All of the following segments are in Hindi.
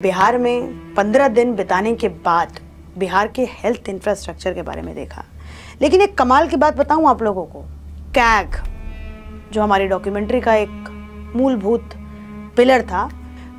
बिहार में 15 दिन बिताने के बाद बिहार के हेल्थ इंफ्रास्ट्रक्चर के बारे में देखा। लेकिन एक कमाल की बात बताऊं आप लोगों को, कैग जो हमारी डॉक्यूमेंट्री का एक मूलभूत पिलर था,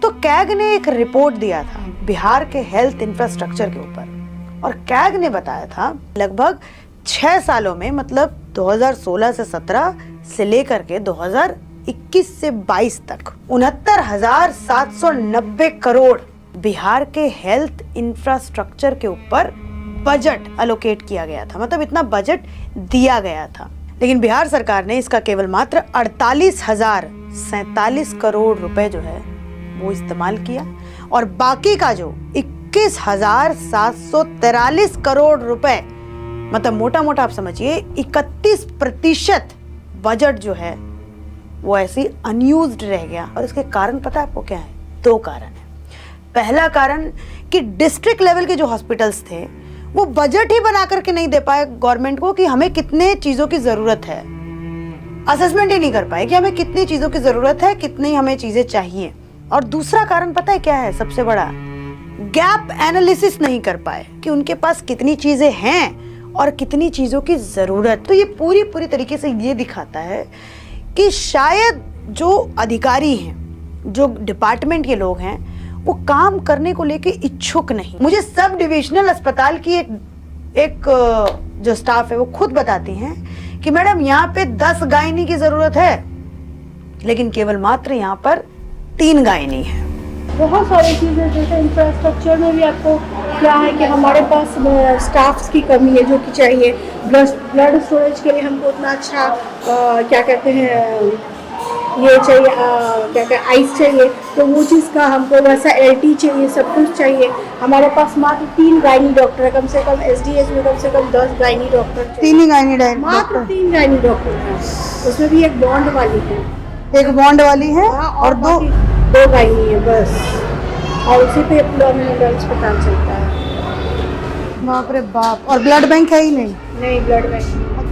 तो कैग ने एक रिपोर्ट दिया था बिहार के हेल्थ इंफ्रास्ट्रक्चर के ऊपर, और कैग ने बताया था लगभग 6 सालों में, मतलब 2016 से 17 से लेकर के 2021 से 22 तक 69,790 करोड़ बिहार के हेल्थ इंफ्रास्ट्रक्चर के ऊपर बजट अलोकेट किया गया था, मतलब इतना बजट दिया गया था। लेकिन बिहार सरकार ने इसका केवल मात्र 48,047 करोड़ रुपए जो है वो इस्तेमाल किया, और बाकी का जो 21,743 करोड़ रुपए, मतलब मोटा मोटा आप समझिए 31% बजट जो है वो ऐसे अनयूज्ड रह गया। और इसके कारण पता है आपको क्या है? 2 कारण है। पहला कारण कि डिस्ट्रिक्ट लेवल के जो हॉस्पिटल्स थे वो बजट ही बना करके नहीं दे पाए गवर्नमेंट को कि हमें कितने चीजों की जरूरत है, असेसमेंट ही नहीं कर पाए कि हमें कितनी चीजों की जरूरत है, कितनी हमें चीजें चाहिए। और दूसरा कारण पता है क्या है? सबसे बड़ा, गैप एनालिसिस नहीं कर पाए कि उनके पास कितनी चीजें हैं और कितनी चीजों की जरूरत। तो ये पूरी तरीके से ये दिखाता है कि शायद जो अधिकारी हैं, जो डिपार्टमेंट के लोग हैं, वो काम करने को लेके इच्छुक नहीं। मुझे सब डिविजनल अस्पताल की एक जो स्टाफ है वो खुद बताती हैं कि मैडम यहाँ पे 10 गायनी की जरूरत है, लेकिन केवल मात्र यहाँ पर 3 गायनी है। बहुत सारी चीज़ें, जैसे इंफ्रास्ट्रक्चर में भी आपको क्या है कि हमारे पास स्टाफ्स की कमी है जो कि चाहिए। ब्लड स्टोरेज के लिए हमको उतना अच्छा क्या कहते हैं ये चाहिए, क्या कहते हैं आइस चाहिए, तो वो चीज़ का हमको वैसा LT चाहिए, सब कुछ चाहिए। हमारे पास मात्र 3 गायनी डॉक्टर है, कम से कम SDS में कम से कम 10 गायनी डॉक्टर, 3 ही गायनी मात्र 3 गायनी डॉक्टर हैं। उसमें भी एक बॉन्ड वाली है, एक बॉन्ड वाली है और 2 गायनी है बस, और उसी पे पूरा अस्पताल चलता है। बाप रे बाप। और ब्लड बैंक है ही नहीं। नहीं, ब्लड बैंक।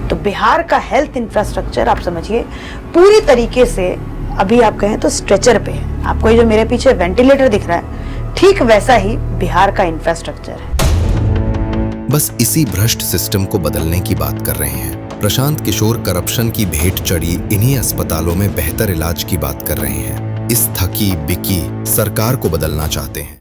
तो बिहार का हेल्थ इंफ्रास्ट्रक्चर आप समझिए पूरी तरीके से, अभी आप कहें तो स्ट्रेचर पे है। आपको ये जो मेरे पीछे वेंटिलेटर दिख रहा है, ठीक वैसा ही बिहार का इंफ्रास्ट्रक्चर है। बस इसी भ्रष्ट सिस्टम को बदलने की बात कर रहे हैं। प्रशांत किशोर करप्शन की भेंट चढ़ी इन्हीं अस्पतालों में बेहतर इलाज की बात कर रहे हैं। इस थकी बिकी सरकार को बदलना चाहते हैं।